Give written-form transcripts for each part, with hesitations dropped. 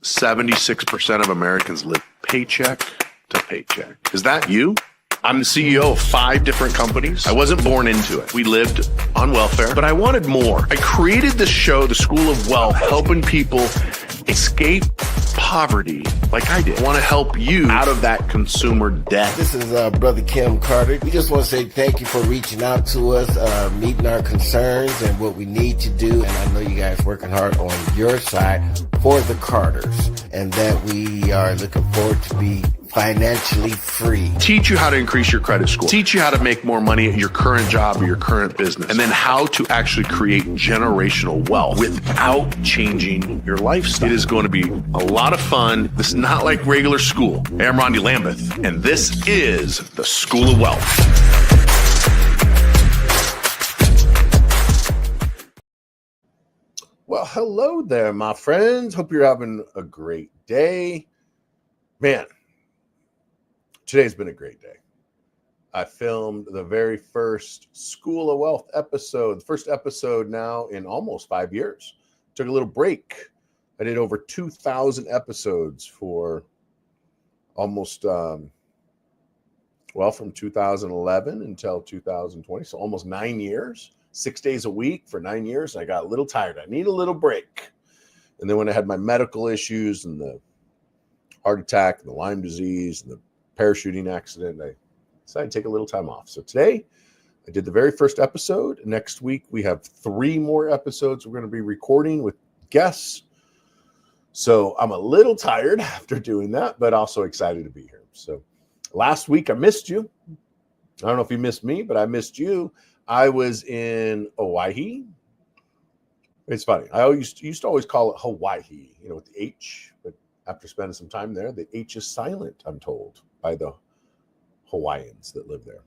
76% of Americans live paycheck to paycheck. Is that you? I'm the CEO of 5 different companies. I wasn't born into it. We lived on welfare, but I wanted more. I created this show, The School of Wealth, helping people escape poverty like I did. I want to help you out of that consumer debt. This is Brother Kim Carter. We just want to say thank you for reaching out to us, meeting our concerns and what we need to do. And I know you guys working hard on your side for the Carters, and that we are looking forward to be financially free. Teach you how to increase your credit score. Teach you how to make more money at your current job or your current business. And then how to actually create generational wealth without changing your lifestyle. It is going to be a lot of fun. This is not like regular school. Hey, I'm Rondi Lambeth, and this is the School of Wealth. Well, hello there, my friends. Hope you're having a great day. Man, today's been a great day. I filmed the very first School of Wealth episode, the first episode now in almost 5 years. Took a little break. I did over 2,000 episodes for almost, from 2011 until 2020. So almost 9 years, 6 days a week for 9 years. I got a little tired. I need a little break. And then when I had my medical issues and the heart attack and the Lyme disease and the parachuting accident, I decided to take a little time off. So today I did the very first episode. Next week we have 3 more episodes we're going to be recording with guests. So I'm a little tired after doing that, but also excited to be here. So last week I missed you. I don't know if you missed me, but I missed you. I was in Hawaii. It's funny. I used to always call it Hawaii, with the H, but after spending some time there, the H is silent, I'm told, by the Hawaiians that live there.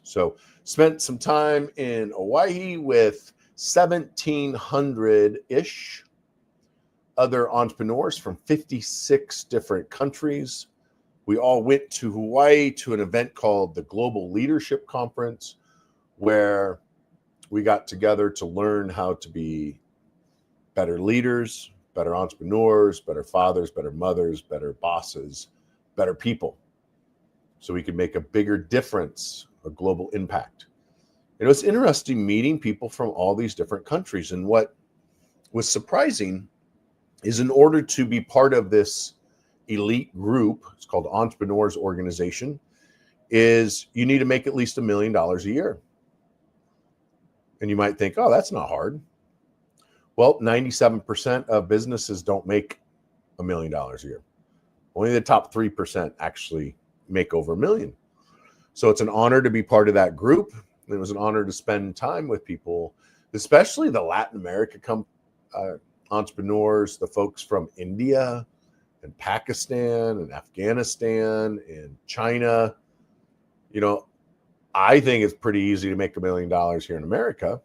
So spent some time in Hawaii with 1,700-ish other entrepreneurs from 56 different countries. We all went to Hawaii to an event called the Global Leadership Conference, where we got together to learn how to be better leaders, better entrepreneurs, better fathers, better mothers, better bosses, better people, so we can make a bigger difference, a global impact. It's interesting meeting people from all these different countries. And what was surprising is, in order to be part of this elite group, it's called Entrepreneurs Organization, is you need to make at least $1 million a year. And you might think, oh, that's not hard. Well, 97% of businesses don't make $1 million a year. Only the top 3% actually make over $1 million. So it's an honor to be part of that group. And it was an honor to spend time with people, especially the Latin America entrepreneurs, the folks from India and Pakistan and Afghanistan and China. I think it's pretty easy to make $1 million here in America.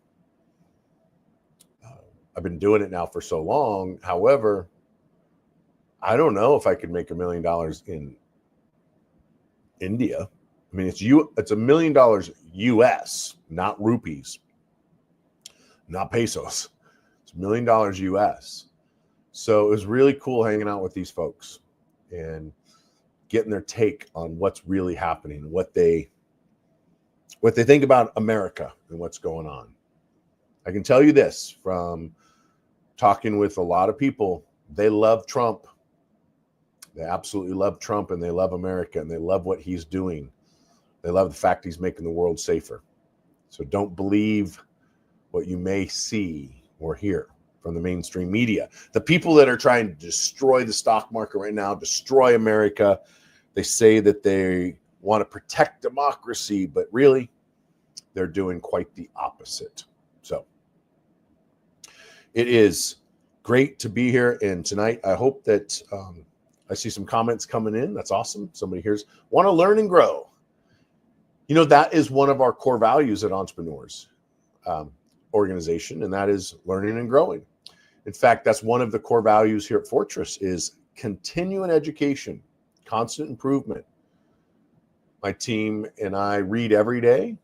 I've been doing it now for so long. However, I don't know if I could make $1 million in India. I mean, it's $1 million US, not rupees, not pesos. It's $1 million US. So it was really cool hanging out with these folks and getting their take on what's really happening, what they think about America and what's going on. I can tell you this from talking with a lot of people: they love Trump. They absolutely love Trump, and they love America, and they love what he's doing. They love the fact he's making the world safer. So don't believe what you may see or hear from the mainstream media. The people that are trying to destroy the stock market right now, destroy America, they say that they want to protect democracy, but really, they're doing quite the opposite. So it is great to be here. And tonight, I hope that I see some comments coming in. That's awesome. Somebody here's want to learn and grow. That is one of our core values at Entrepreneurs Organization, and that is learning and growing. In fact, that's one of the core values here at Fortress is continuing education, constant improvement. My team and I read every day.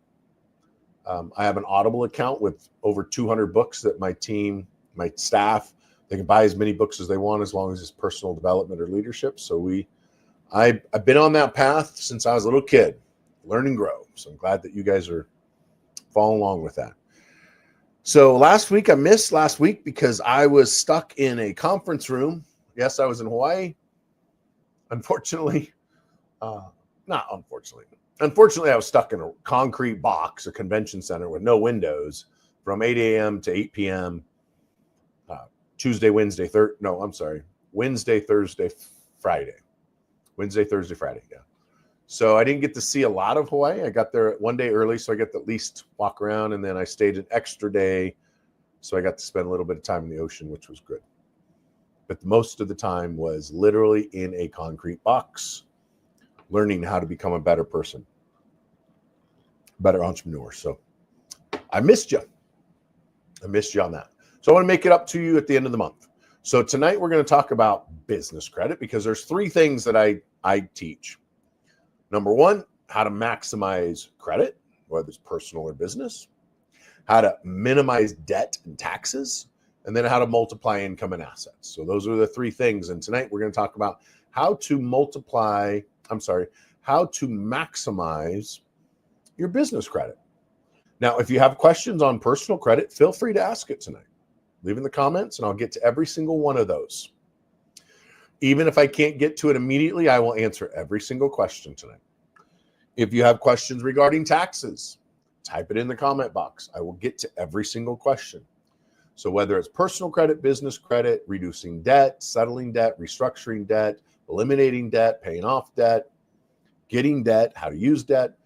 I have an Audible account with over 200 books that my team, my staff They can buy as many books as they want as long as it's personal development or leadership. So I've been on that path since I was a little kid, learn and grow. So I'm glad that you guys are following along with that. So I missed last week because I was stuck in a conference room. Yes, I was in Hawaii. Unfortunately, not unfortunately. Unfortunately, I was stuck in a concrete box, a convention center with no windows from 8 a.m. to 8 p.m. Wednesday, Thursday, Friday. Wednesday, Thursday, Friday, yeah. So I didn't get to see a lot of Hawaii. I got there one day early, so I got to at least walk around, and then I stayed an extra day, so I got to spend a little bit of time in the ocean, which was good. But most of the time was literally in a concrete box, learning how to become a better person, better entrepreneur. So I missed you. I missed you on that. So I want to make it up to you at the end of the month. So tonight we're going to talk about business credit because there's three things that I teach. Number one, how to maximize credit, whether it's personal or business, how to minimize debt and taxes, and then how to multiply income and assets. So those are the three things. And tonight we're going to talk about how to maximize your business credit. Now, if you have questions on personal credit, feel free to ask it tonight. Leave in the comments and I'll get to every single one of those. Even if I can't get to it immediately, I will answer every single question tonight. If you have questions regarding taxes, type it in the comment box. I will get to every single question. So whether it's personal credit, business credit, reducing debt, settling debt, restructuring debt, eliminating debt, paying off debt, getting debt, how to use debt,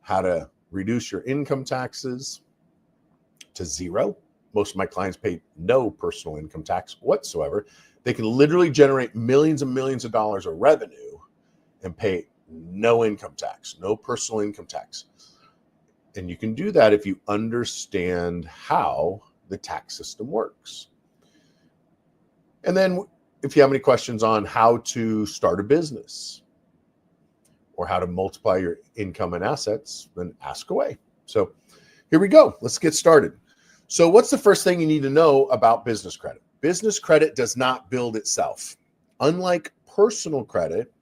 how to reduce your income taxes to zero. Most of my clients pay no personal income tax whatsoever. They can literally generate millions and millions of dollars of revenue and pay no income tax, no personal income tax. And you can do that if you understand how the tax system works. And then if you have any questions on how to start a business or how to multiply your income and assets, then ask away. So here we go. Let's get started. So what's the first thing you need to know about business credit? Business credit does not build itself. Unlike personal credit,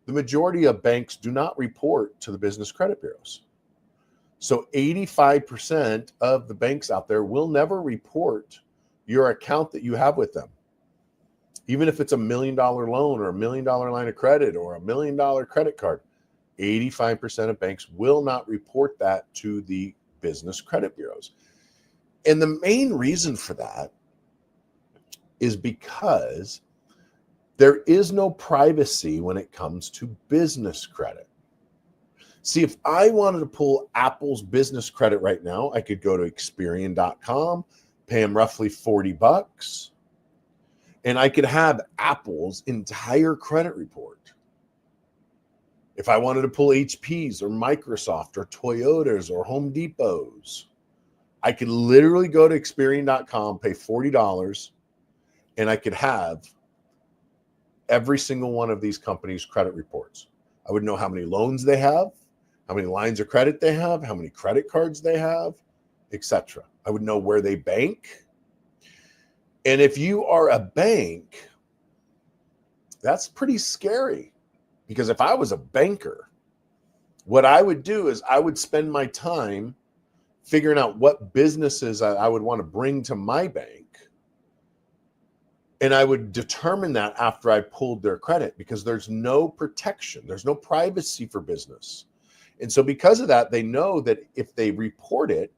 the majority of banks do not report to the business credit bureaus. So 85% of the banks out there will never report your account that you have with them. Even if it's $1 million loan or $1 million line of credit or $1 million credit card, 85% of banks will not report that to the business credit bureaus. And the main reason for that is because there is no privacy when it comes to business credit. See, if I wanted to pull Apple's business credit right now, I could go to Experian.com, pay them roughly $40, and I could have Apple's entire credit report. If I wanted to pull HP's or Microsoft or Toyota's or Home Depot's, I could literally go to Experian.com, pay $40, and I could have every single one of these companies' credit reports. I would know how many loans they have, how many lines of credit they have, how many credit cards they have, etc. I would know where they bank. And if you are a bank, that's pretty scary. Because if I was a banker, what I would do is I would spend my time figuring out what businesses I would want to bring to my bank. And I would determine that after I pulled their credit because there's no protection. There's no privacy for business. And so because of that, they know that if they report it,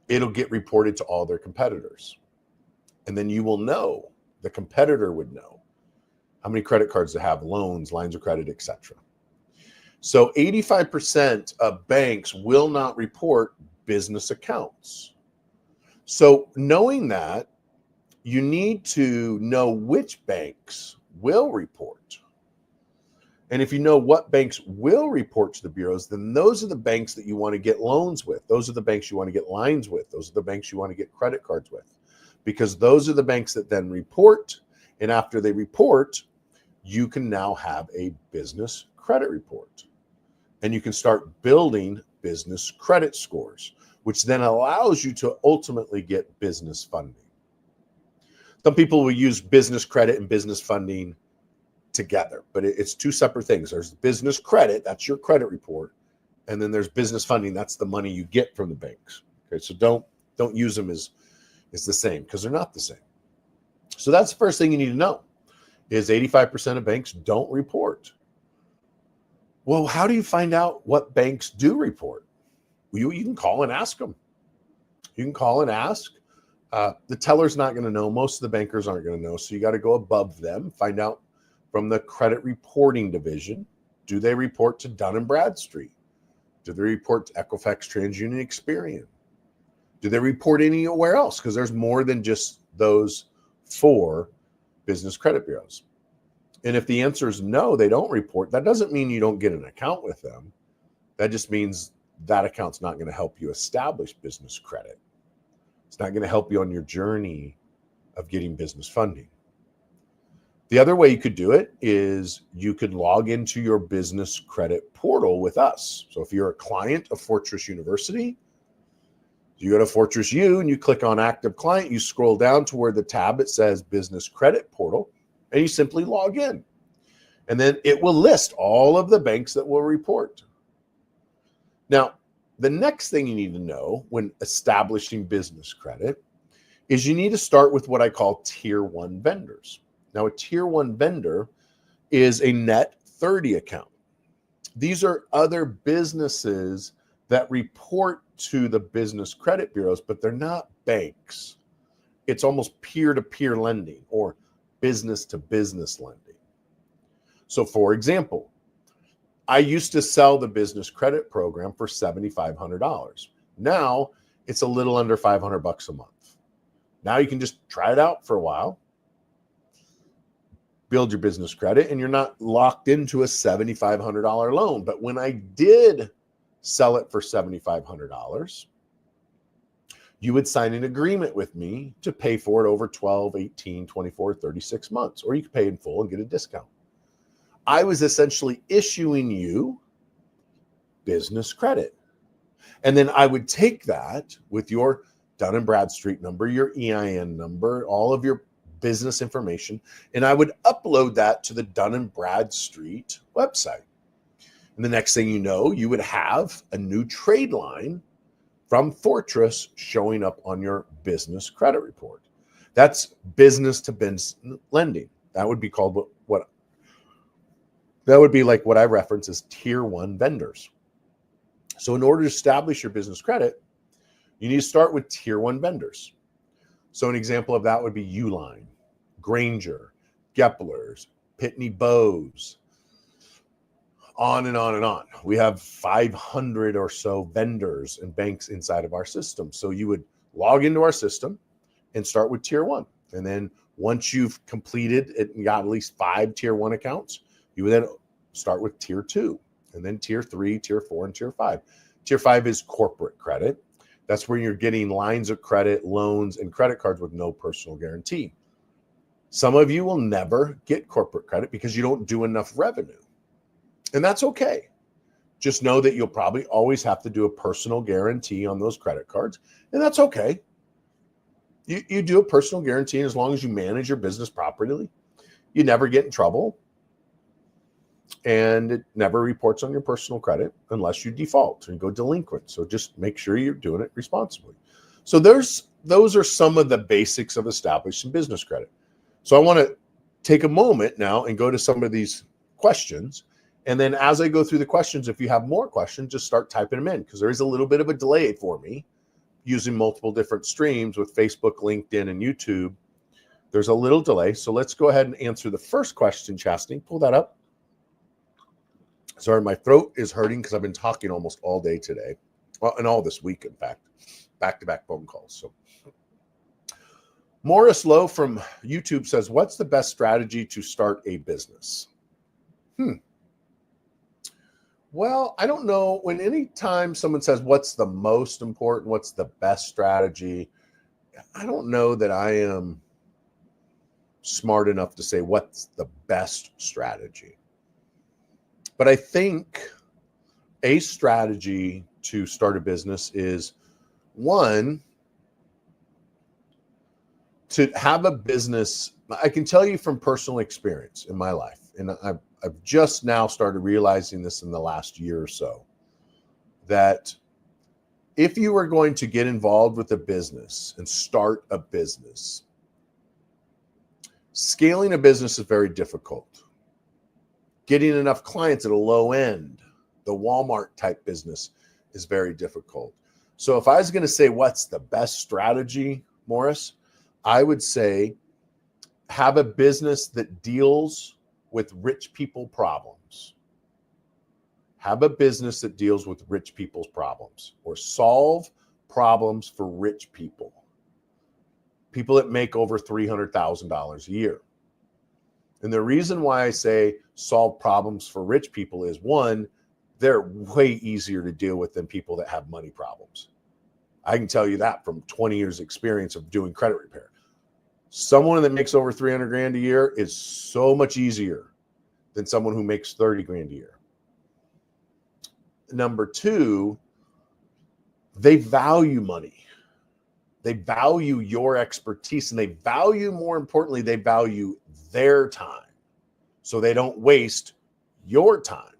it'll get reported to all their competitors. And then you will know, the competitor would know how many credit cards they have, loans, lines of credit, etc. So 85% of banks will not report business accounts. So knowing that, you need to know which banks will report. And if you know what banks will report to the bureaus, then those are the banks that you want to get loans with. Those are the banks you want to get lines with. Those are the banks you want to get credit cards with. Because those are the banks that then report. And after they report, you can now have a business credit report. And you can start building business credit scores, which then allows you to ultimately get business funding. Some people will use business credit and business funding together, but it's two separate things. There's business credit, that's your credit report, and then there's business funding, that's the money you get from the banks. Okay, so don't use them as the same, because they're not the same. So that's the first thing you need to know, is 85% of banks don't report. Well, how do you find out what banks do report? Well, you can call and ask them. You can call and ask. The teller's not going to know. Most of the bankers aren't going to know. So you got to go above them, find out from the credit reporting division. Do they report to Dun & Bradstreet? Do they report to Equifax, TransUnion, Experian? Do they report anywhere else? Because there's more than just those 4 business credit bureaus. And if the answer is no, they don't report, that doesn't mean you don't get an account with them. That just means that account's not going to help you establish business credit. It's not going to help you on your journey of getting business funding. The other way you could do it is you could log into your business credit portal with us. So if you're a client of Fortress University, you go to Fortress U and you click on Active Client, you scroll down to where the tab it says Business Credit Portal, and you simply log in. And then it will list all of the banks that will report. Now, the next thing you need to know when establishing business credit is you need to start with what I call Tier 1 vendors. Now, a Tier 1 vendor is a net 30 account. These are other businesses that report to the business credit bureaus, but they're not banks. It's almost peer-to-peer lending or business-to-business lending. So, for example, I used to sell the business credit program for $7,500. Now it's a little under $500 a month. Now you can just try it out for a while, build your business credit, and you're not locked into a $7,500 loan. But when I did sell it for $7,500, you would sign an agreement with me to pay for it over 12, 18, 24, 36 months, or you could pay in full and get a discount. I was essentially issuing you business credit. And then I would take that with your Dun & Bradstreet number, your EIN number, all of your business information, and I would upload that to the Dun & Bradstreet website. And the next thing you know, you would have a new trade line from Fortress showing up on your business credit report. That's business to business lending. That would be called what that would be like what I reference as Tier 1 vendors. So in order to establish your business credit, you need to start with Tier 1 vendors. So an example of that would be Uline, Granger, Gepler's, Pitney Bowes, on and on and on. We have 500 or so vendors and banks inside of our system. So you would log into our system and start with Tier 1. And then once you've completed it and got at least 5 Tier 1 accounts, you would then start with Tier 2, and then Tier 3, Tier 4, and Tier 5. Tier 5 is corporate credit. That's where you're getting lines of credit, loans, and credit cards with no personal guarantee. Some of you will never get corporate credit because you don't do enough revenue. And that's okay. Just know that you'll probably always have to do a personal guarantee on those credit cards, and that's okay. You do a personal guarantee, and as long as you manage your business properly, you never get in trouble. And it never reports on your personal credit unless you default and go delinquent. So just make sure you're doing it responsibly. So those are some of the basics of establishing business credit. So I want to take a moment now and go to some of these questions. And then as I go through the questions, if you have more questions, just start typing them in, because there is a little bit of a delay for me using multiple different streams with Facebook, LinkedIn, and YouTube. There's a little delay. So let's go ahead and answer the first question, Chastity. Pull that up. Sorry, my throat is hurting because I've been talking almost all day today. Well, and all this week, in fact. Back-to-back phone calls. So Morris Lowe from YouTube says, what's the best strategy to start a business? Well, I don't know. When anytime someone says, what's the most important, what's the best strategy, I don't know that I am smart enough to say what's the best strategy. But I think a strategy to start a business is One, to have a business, I can tell you from personal experience in my life, and I've just now started realizing this in the last year or so, that if you are going to get involved with a business and start a business, scaling a business is very difficult. Getting enough clients at a low end, the Walmart type business, is very difficult. So if I was going to say what's the best strategy, Morris, I would say have a business that deals with rich people problems. Have a business that deals with rich people's problems, or solve problems for rich people. People that make over $300,000 a year. And the reason why I say solve problems for rich people is, one, they're way easier to deal with than people that have money problems. I can tell you that from 20 years experience of doing credit repair. Someone that makes over 300 grand a year is so much easier than someone who makes 30 grand a year. Number two, they value money. They value your expertise, and they value, more importantly, they value their time. So they don't waste your time.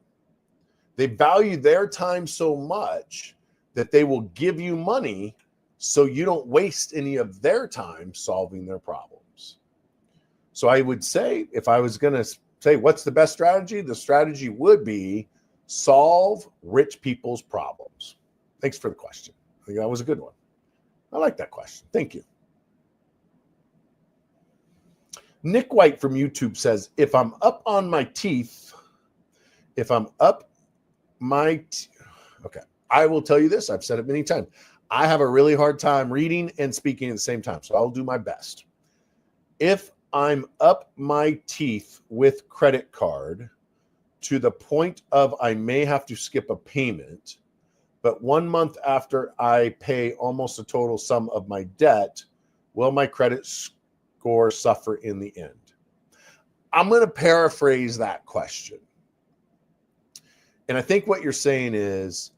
They value their time so much that they will give you money so you don't waste any of their time solving their problems. So I would say, if I was going to say what's the best strategy, the strategy would be solve rich people's problems. Thanks for the question. I think that was a good one. I like that question. Thank you. Nick White from YouTube says, if I'm up on my teeth, okay, I will tell you this. I've said it many times. I have a really hard time reading and speaking at the same time, so I'll do my best. If I'm up my teeth with credit card to the point of I may have to skip a payment, but 1 month after I pay almost the total sum of my debt, will my credit score suffer in the end? I'm going to paraphrase that question. And I think what you're saying is,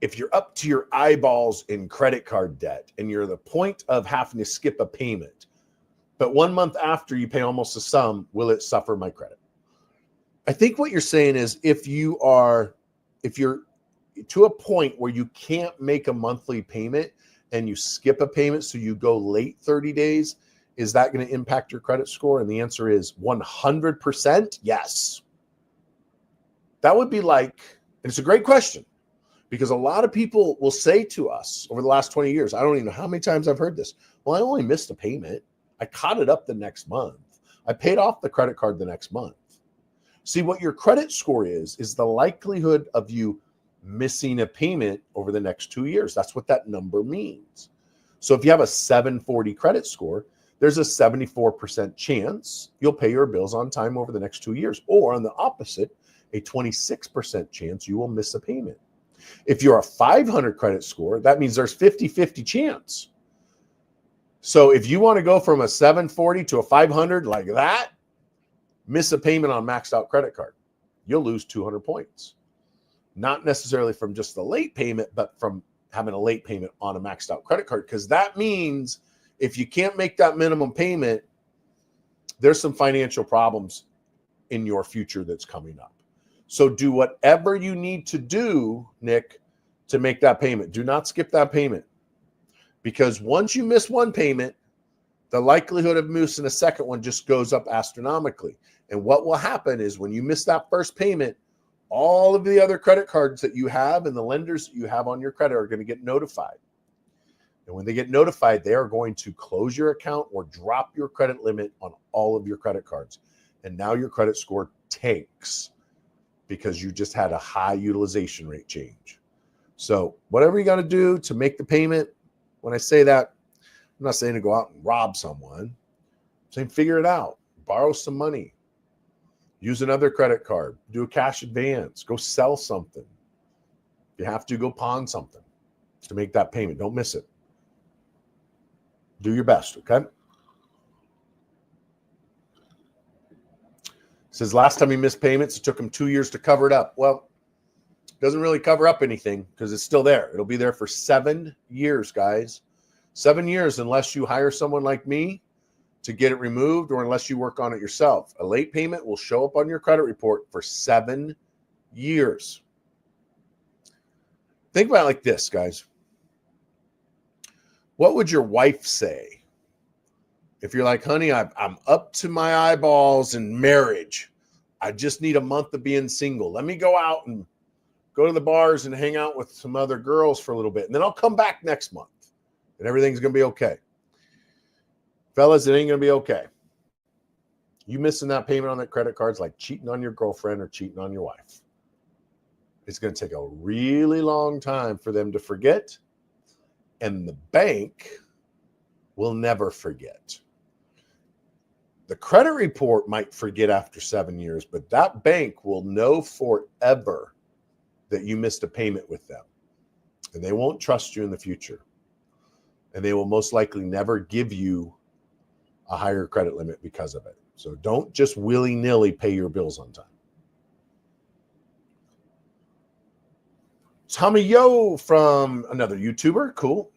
if you're up to your eyeballs in credit card debt and you're at the point of having to skip a payment, but 1 month after you pay almost the sum, will it suffer my credit? I think what you're saying is, if you're to a point where you can't make a monthly payment and you skip a payment, so you go late 30 days, is that going to impact your credit score? And the answer is 100% yes. That would be like, and it's a great question, because a lot of people will say to us over the last 20 years, I don't even know how many times I've heard this. Well, I only missed a payment. I caught it up the next month. I paid off the credit card the next month. See, what your credit score is the likelihood of you missing a payment over the next 2 years. That's what that number means. So if you have a 740 credit score, there's a 74% chance you'll pay your bills on time over the next 2 years. Or on the opposite, a 26% chance you will miss a payment. If you're a 500 credit score, that means there's 50-50 chance. So if you want to go from a 740 to a 500 like that, miss a payment on maxed out credit card, you'll lose 200 points. Not necessarily from just the late payment, but from having a late payment on a maxed out credit card. Because that means if you can't make that minimum payment, there's some financial problems in your future that's coming up. So do whatever you need to do, Nick, to make that payment. Do not skip that payment. Because once you miss one payment, the likelihood of missing a second one just goes up astronomically. And what will happen is, when you miss that first payment, all of the other credit cards that you have and the lenders that you have on your credit are going to get notified. And when they get notified, they are going to close your account or drop your credit limit on all of your credit cards. And now your credit score tanks because you just had a high utilization rate change. So whatever you got to do to make the payment, when I say that, I'm not saying to go out and rob someone. I'm saying figure it out. Borrow some money. Use another credit card. Do a cash advance. Go sell something. If you have to, go pawn something to make that payment. Don't miss it. Do your best, okay? Says last time he missed payments, it took him 2 years to cover it up. Well, Doesn't really cover up anything because it's still there. It'll be there for 7 years, guys. 7 years unless you hire someone like me to get it removed or unless you work on it yourself. A late payment will show up on your credit report for 7 years. Think about it like this, guys. What would your wife say if you're like, honey, I'm up to my eyeballs in marriage. I just need a month of being single. Let me go out and go to the bars and hang out with some other girls for a little bit. And then I'll come back next month and everything's going to be okay. Fellas, it ain't going to be okay. You missing that payment on that credit card is like cheating on your girlfriend or cheating on your wife. It's going to take a really long time for them to forget. And the bank will never forget. The credit report might forget after 7 years, but that bank will know forever that you missed a payment with them. And they won't trust you in the future. And they will most likely never give you a higher credit limit because of it. So don't just willy-nilly pay your bills on time. Tommy Yo from another YouTuber. Cool.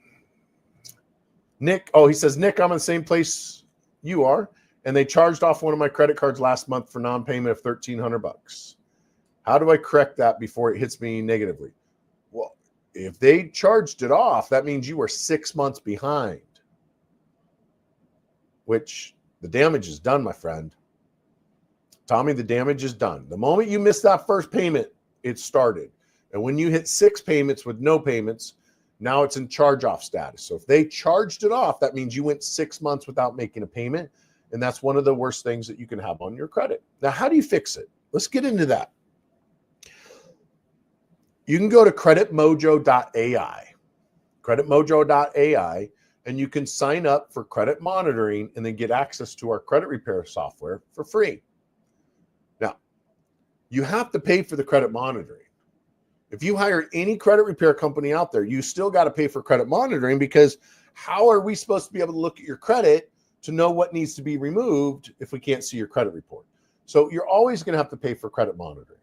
Nick. Oh, he says, Nick, I'm in the same place you are. And they charged off one of my credit cards last month for non-payment of $1,300. How do I correct that before it hits me negatively? Well, if they charged it off, that means you were 6 months behind, which the damage is done, my friend. Tommy, the damage is done. The moment you missed that first payment, it started. And when you hit 6 payments with no payments, now it's in charge-off status. So if they charged it off, that means you went 6 months without making a payment. And that's one of the worst things that you can have on your credit. Now, how do you fix it? Let's get into that. You can go to creditmojo.ai, creditmojo.ai, and you can sign up for credit monitoring and then get access to our credit repair software for free. Now, you have to pay for the credit monitoring. If you hire any credit repair company out there, you still got to pay for credit monitoring because how are we supposed to be able to look at your credit to know what needs to be removed if we can't see your credit report? So you're always going to have to pay for credit monitoring.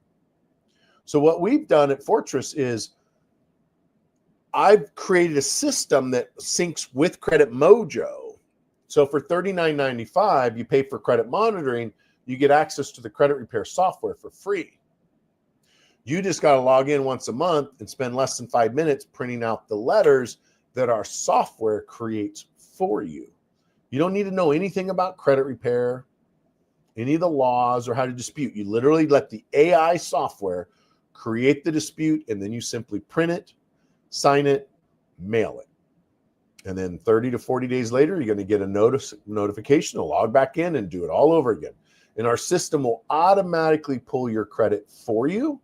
So what we've done at Fortress is I've created a system that syncs with Credit Mojo. So for $39.95, you pay for credit monitoring, you get access to the credit repair software for free. You just got to log in once a month and spend less than 5 minutes printing out the letters that our software creates for you. You don't need to know anything about credit repair, any of the laws, or how to dispute. You literally let the AI software create the dispute, and then you simply print it, sign it, mail it. And then 30 to 40 days later, you're going to get a notification to log back in and do it all over again. And our system will automatically pull your credit for you,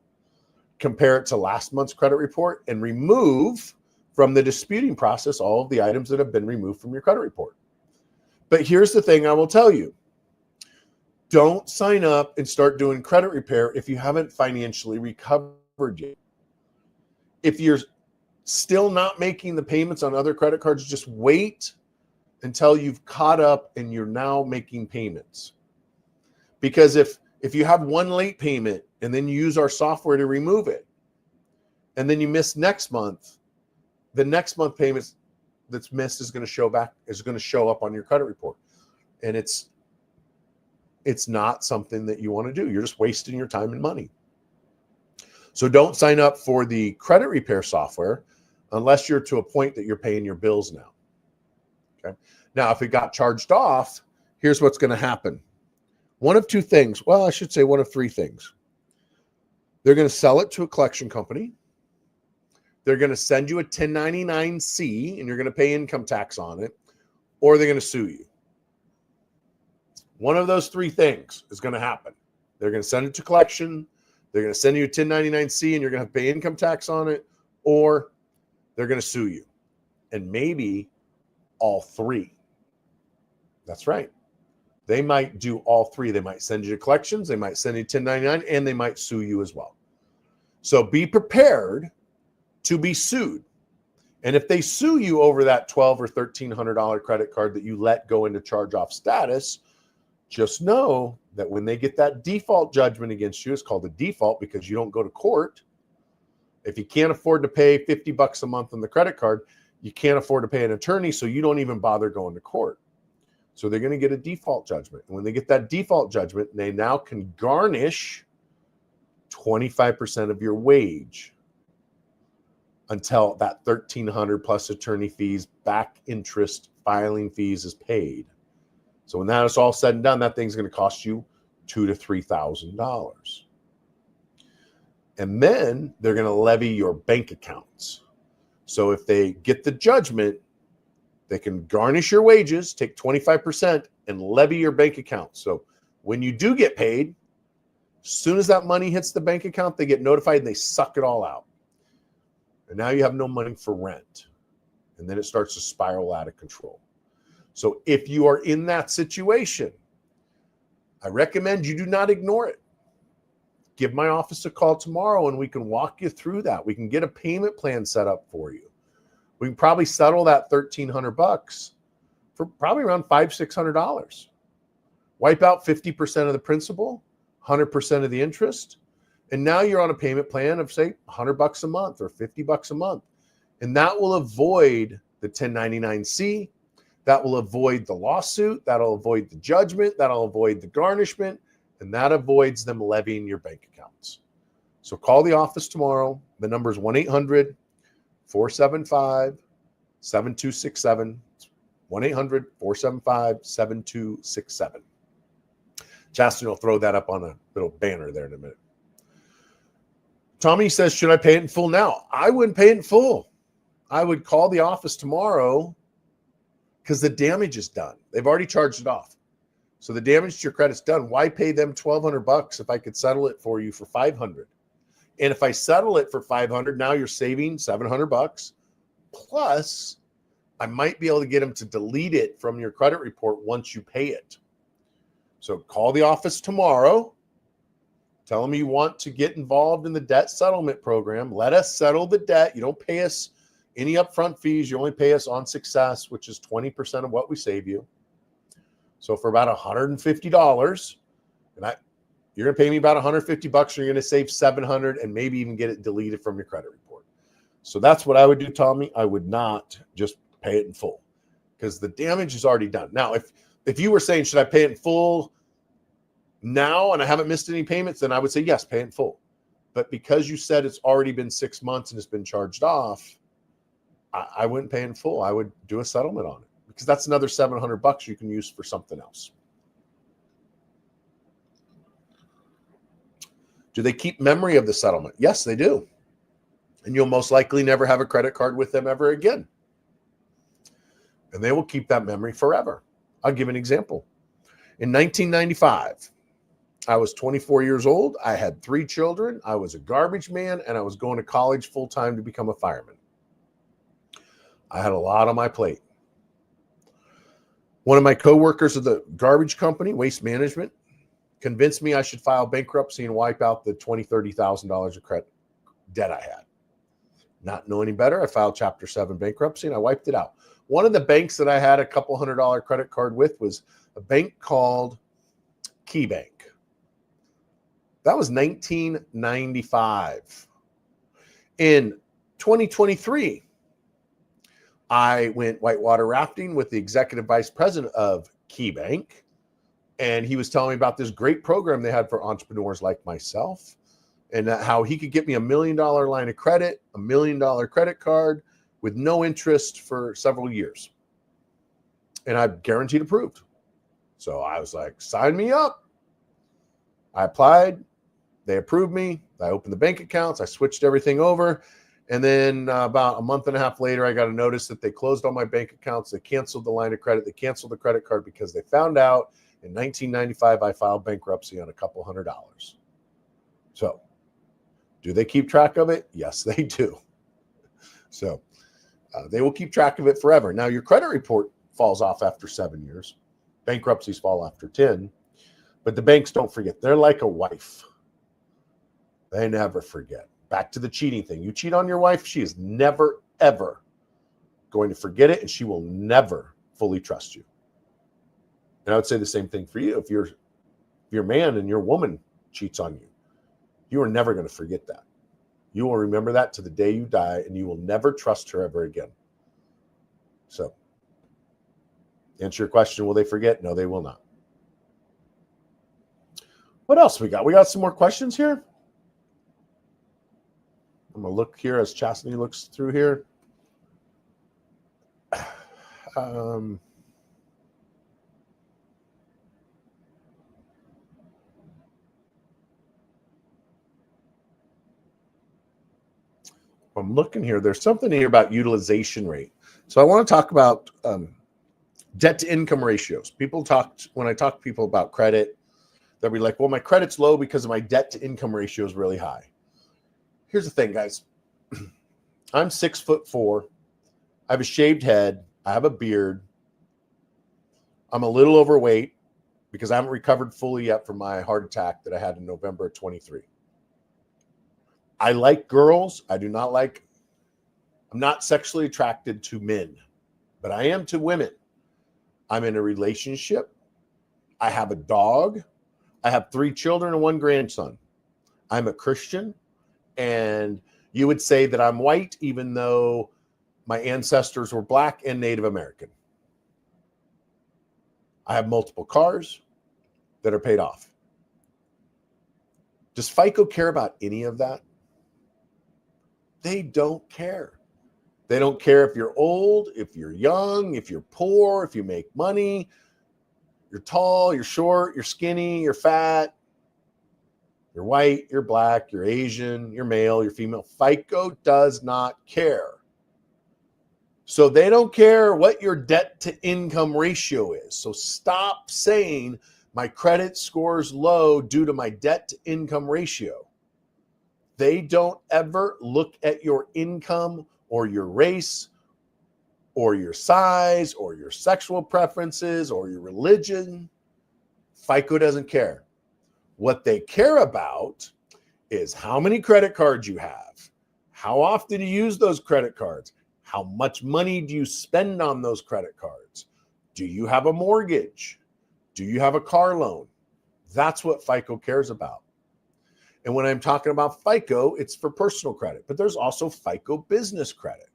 compare it to last month's credit report, and remove from the disputing process all of the items that have been removed from your credit report. But here's the thing I will tell you. Don't sign up and start doing credit repair if you haven't financially recovered yet. If you're still not making the payments on other credit cards, just wait until you've caught up and you're now making payments. Because if you have one late payment and then you use our software to remove it, and then you miss next month, the next month payments that's missed is going to show up on your credit report. And it's not something that you want to do. You're just wasting your time and money. So don't sign up for the credit repair software unless you're to a point that you're paying your bills now. Okay. Now, if it got charged off, here's what's going to happen. One of two things. Well, I should say one of three things. They're going to sell it to a collection company. They're going to send you a 1099-C and you're going to pay income tax on it, or they're going to sue you. One of those three things is going to happen. They're going to send it to collection. They're going to send you a 1099-C and you're going to have to pay income tax on it, or they're going to sue you. And maybe all three. That's right. They might do all three. They might send you to collections. They might send you 1099 and they might sue you as well. So be prepared to be sued. And if they sue you over that $1,200 or $1,300 credit card that you let go into charge-off status, just know that when they get that default judgment against you, it's called a default because you don't go to court. If you can't afford to pay $50 a month on the credit card, you can't afford to pay an attorney, so you don't even bother going to court. So they're going to get a default judgment. And when they get that default judgment, they now can garnish 25% of your wage until that $1,300 plus attorney fees, back interest, filing fees is paid. So when that is all said and done, that thing's going to cost you $2,000 to $3,000. And then they're going to levy your bank accounts. So if they get the judgment, they can garnish your wages, take 25%, and levy your bank account. So when you do get paid, as soon as that money hits the bank account, they get notified and they suck it all out. And now you have no money for rent. And then it starts to spiral out of control. So if you are in that situation, I recommend you do not ignore it. Give my office a call tomorrow and we can walk you through that. We can get a payment plan set up for you. We can probably settle that $1,300 for probably around $500, $600. Wipe out 50% of the principal, 100% of the interest. And now you're on a payment plan of, say, $100 a month or $50 a month. And that will avoid the 1099-C. That will avoid the lawsuit. That'll avoid the judgment. That'll avoid the garnishment. And that avoids them levying your bank accounts. So call the office tomorrow. The number is 1-800-475-7267. 1-800-475-7267. Justin will throw that up on a little banner there in a minute. Tommy says, should I pay it in full now? I wouldn't pay it in full. I would call the office tomorrow because the damage is done. They've already charged it off. So the damage to your credit's done. Why pay them $1,200 if I could settle it for you for $500? And if I settle it for $500, now you're saving $700. Plus, I might be able to get them to delete it from your credit report once you pay it. So call the office tomorrow. Tell them you want to get involved in the debt settlement program. Let us settle the debt. You don't pay us any upfront fees. You only pay us on success, which is 20% of what we save you. So for about $150, and you're going to pay me about $150, and you're going to save $700 and maybe even get it deleted from your credit report. So that's what I would do, Tommy. I would not just pay it in full because the damage is already done. Now, if you were saying, should I pay it in full now and I haven't missed any payments, then I would say, yes, pay it in full. But because you said it's already been 6 months and it's been charged off, I wouldn't pay in full. I would do a settlement on it because that's another $700 you can use for something else. Do they keep memory of the settlement? Yes, they do. And you'll most likely never have a credit card with them ever again. And they will keep that memory forever. I'll give an example. In 1995, I was 24 years old. I had 3 children. I was a garbage man, and I was going to college full-time to become a fireman. I had a lot on my plate. One of my coworkers of the garbage company, Waste Management, convinced me I should file bankruptcy and wipe out the $20,000, $30,000 of credit debt I had. Not knowing any better, I filed Chapter 7 bankruptcy and I wiped it out. One of the banks that I had a couple $100 credit card with was a bank called Key Bank. That was 1995. In 2023, I went whitewater rafting with the executive vice president of Key Bank, and he was telling me about this great program they had for entrepreneurs like myself, and how he could get me $1 million line of credit, $1 million credit card with no interest for several years. And I guaranteed approved. So I was like, sign me up. I applied. They approved me. I opened the bank accounts. I switched everything over. And then about a month and a half later, I got a notice that they closed all my bank accounts. They canceled the line of credit. They canceled the credit card because they found out in 1995 I filed bankruptcy on a couple $100. So do they keep track of it? Yes, they do. So they will keep track of it forever. Now, your credit report falls off after 7 years. Bankruptcies fall after 10. But the banks don't forget. They're like a wife. They never forget. Back to the cheating thing. You cheat on your wife, she is never, ever going to forget it, and she will never fully trust you. And I would say the same thing for you. If your man and your woman cheats on you, you are never going to forget that. You will remember that to the day you die, and you will never trust her ever again. So, answer your question, will they forget? No, they will not. What else we got? We got some more questions here. I'm going to look here as Chastity looks through here. I'm looking here. There's something here about utilization rate. So I want to talk about debt to income ratios. When I talk to people about credit, they'll be like, well, my credit's low because my debt to income ratio is really high. Here's the thing, guys. I'm 6'4". I have a shaved head. I have a beard. I'm a little overweight because I haven't recovered fully yet from my heart attack that I had in November of 23. I like girls. I'm not sexually attracted to men, but I am to women. I'm in a relationship. I have a dog. I have 3 children and 1 grandson. I'm a Christian, and you would say that I'm white, even though my ancestors were black and Native American. I have multiple cars that are paid off. Does FICO care about any of that? They don't care. They don't care if you're old, if you're young, if you're poor, if you make money, you're tall, you're short, you're skinny, you're fat, you're white, you're black, you're Asian, you're male, you're female. FICO does not care. So they don't care what your debt to income ratio is. So stop saying my credit score's low due to my debt to income ratio. They don't ever look at your income or your race or your size or your sexual preferences or your religion. FICO doesn't care. What they care about is how many credit cards you have, how often you use those credit cards, how much money do you spend on those credit cards, do you have a mortgage, do you have a car loan? That's what FICO cares about. And when I'm talking about FICO, it's for personal credit, but there's also FICO business credit.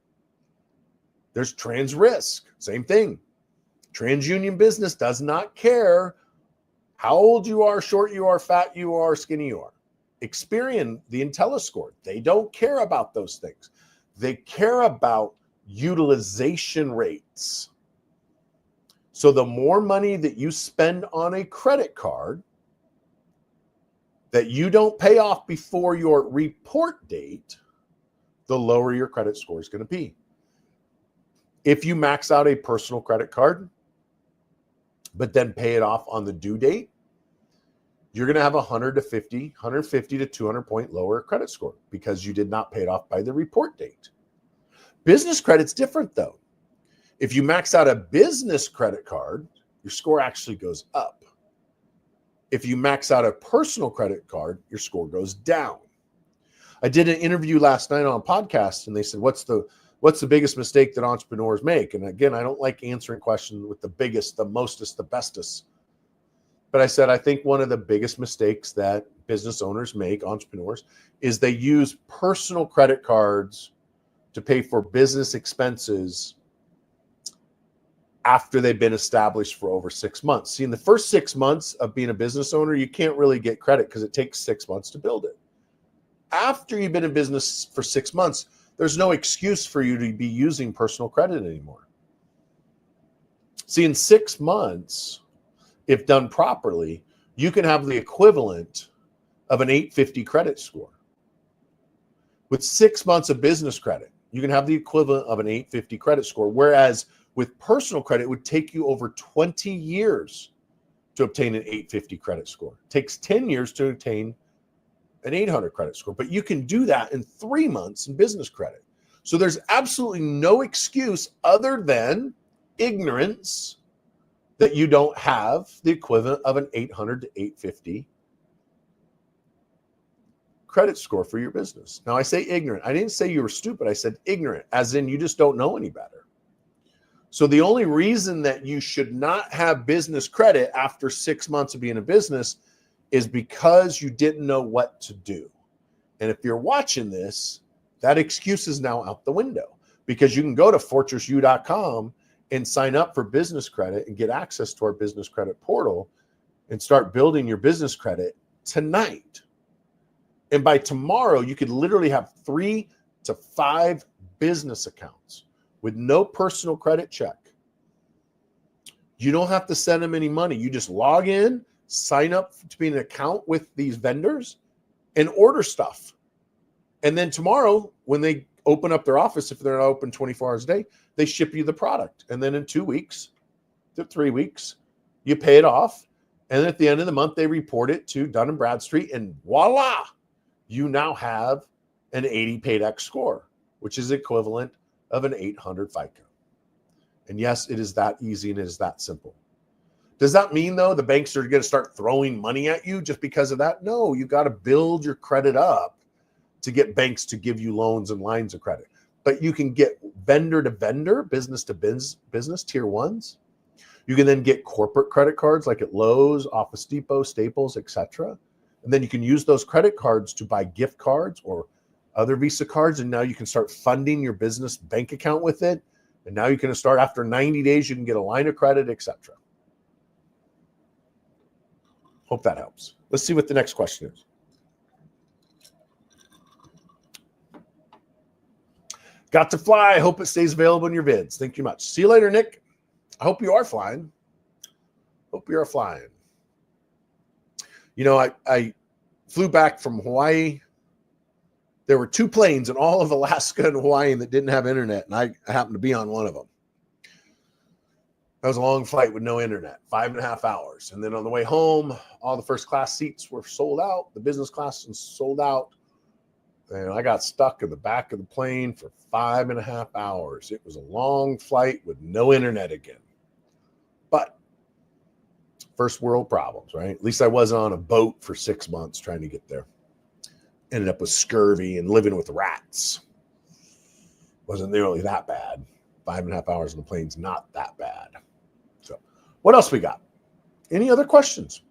There's TransRisk, same thing. TransUnion Business does not care how old you are, short you are, fat you are, skinny you are. Experian, the IntelliScore, they don't care about those things. They care about utilization rates. So the more money that you spend on a credit card that you don't pay off before your report date, the lower your credit score is going to be. If you max out a personal credit card, but then pay it off on the due date, you're going to have 150 to 200 point lower credit score because you did not pay it off by the report date. Business credit's different though. If you max out a business credit card, your score actually goes up. If you max out a personal credit card, your score goes down. I did an interview last night on a podcast, and they said, what's the biggest mistake that entrepreneurs make? And again, I don't like answering questions with the biggest, the mostest, the bestest. But I said, I think one of the biggest mistakes that business owners make, entrepreneurs, is they use personal credit cards to pay for business expenses after they've been established for over 6 months. See, in the first 6 months of being a business owner, you can't really get credit because it takes 6 months to build it. After you've been in business for 6 months, there's no excuse for you to be using personal credit anymore. See, in 6 months, if done properly, you can have the equivalent of an 850 credit score. With 6 months of business credit, you can have the equivalent of an 850 credit score, whereas with personal credit, it would take you over 20 years to obtain an 850 credit score. It takes 10 years to obtain an 800 credit score, but you can do that in 3 months in business credit. So there's absolutely no excuse other than ignorance that you don't have the equivalent of an 800 to 850 credit score for your business. Now, I say ignorant. I didn't say you were stupid. I said ignorant, as in you just don't know any better. So the only reason that you should not have business credit after 6 months of being in business is because you didn't know what to do. And if you're watching this, that excuse is now out the window, because you can go to fortressu.com and sign up for business credit and get access to our business credit portal and start building your business credit tonight. And by tomorrow, you could literally have 3 to 5 business accounts with no personal credit check. You don't have to send them any money. You just log in, sign up to be an account with these vendors, and order stuff. And then tomorrow, when they open up their office, if they're not open 24 hours a day, they ship you the product. And then in 2 weeks to 3 weeks, you pay it off. And then at the end of the month, they report it to Dun & Bradstreet, and voila, you now have an 80 PAYDEX score, which is equivalent of an 800 FICO. And yes, it is that easy and it is that simple. Does that mean, though, the banks are going to start throwing money at you just because of that? No, you got to build your credit up to get banks to give you loans and lines of credit. But you can get vendor to vendor, business to business, tier ones. You can then get corporate credit cards like at Lowe's, Office Depot, Staples, etc. And then you can use those credit cards to buy gift cards or other Visa cards. And now you can start funding your business bank account with it. And now you can start, after 90 days, you can get a line of credit, etc. Hope that helps. Let's see what the next question is. Got to fly. Hope it stays available in your vids. Thank you much. See you later, Nick. I hope you are flying. Hope you are flying. You know, I flew back from Hawaii. There were 2 planes in all of Alaska and Hawaii that didn't have internet, and I happened to be on one of them. That was a long flight with no internet, 5.5 hours. And then on the way home, all the first class seats were sold out. The business class was sold out. And I got stuck in the back of the plane for 5.5 hours. It was a long flight with no internet again. But first world problems, right? At least I wasn't on a boat for 6 months trying to get there. Ended up with scurvy and living with rats. Wasn't nearly that bad. 5.5 hours on the plane's not that bad. So what else we got? Any other questions?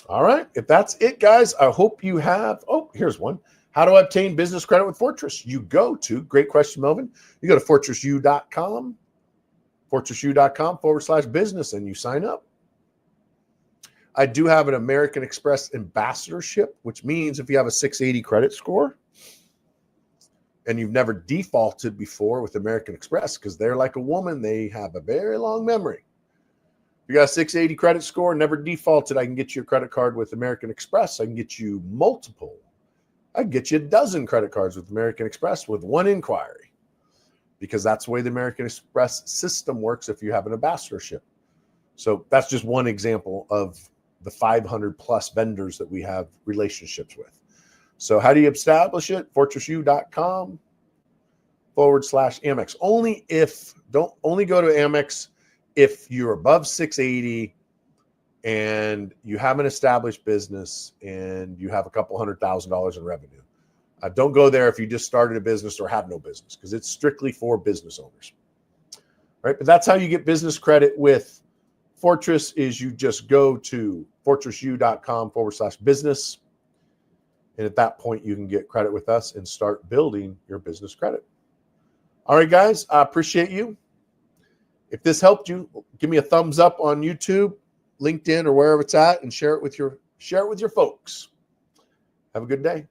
All right. If that's it, guys, I hope you have. Oh, here's one. How do I obtain business credit with Fortress? You go to, great question, Melvin. You go to fortressu.com, fortressu.com/business, and you sign up. I do have an American Express ambassadorship, which means if you have a 680 credit score and you've never defaulted before with American Express, because they're like a woman, they have a very long memory. If you got a 680 credit score, never defaulted, I can get you a credit card with American Express. I can get you multiple. I can get you a dozen credit cards with American Express with one inquiry, because that's the way the American Express system works if you have an ambassadorship. So that's just one example of the 500 plus vendors that we have relationships with. So how do you establish it? fortressu.com/Amex. Only go to Amex if you're above 680 and you have an established business and you have a couple $100,000 in revenue. Don't go there if you just started a business or have no business, because it's strictly for business owners. Right? But that's how you get business credit with Fortress, is you just go to fortressu.com/business. And at that point, you can get credit with us and start building your business credit. All right, guys, I appreciate you. If this helped you, give me a thumbs up on YouTube, LinkedIn, or wherever it's at, and share it with your folks. Have a good day.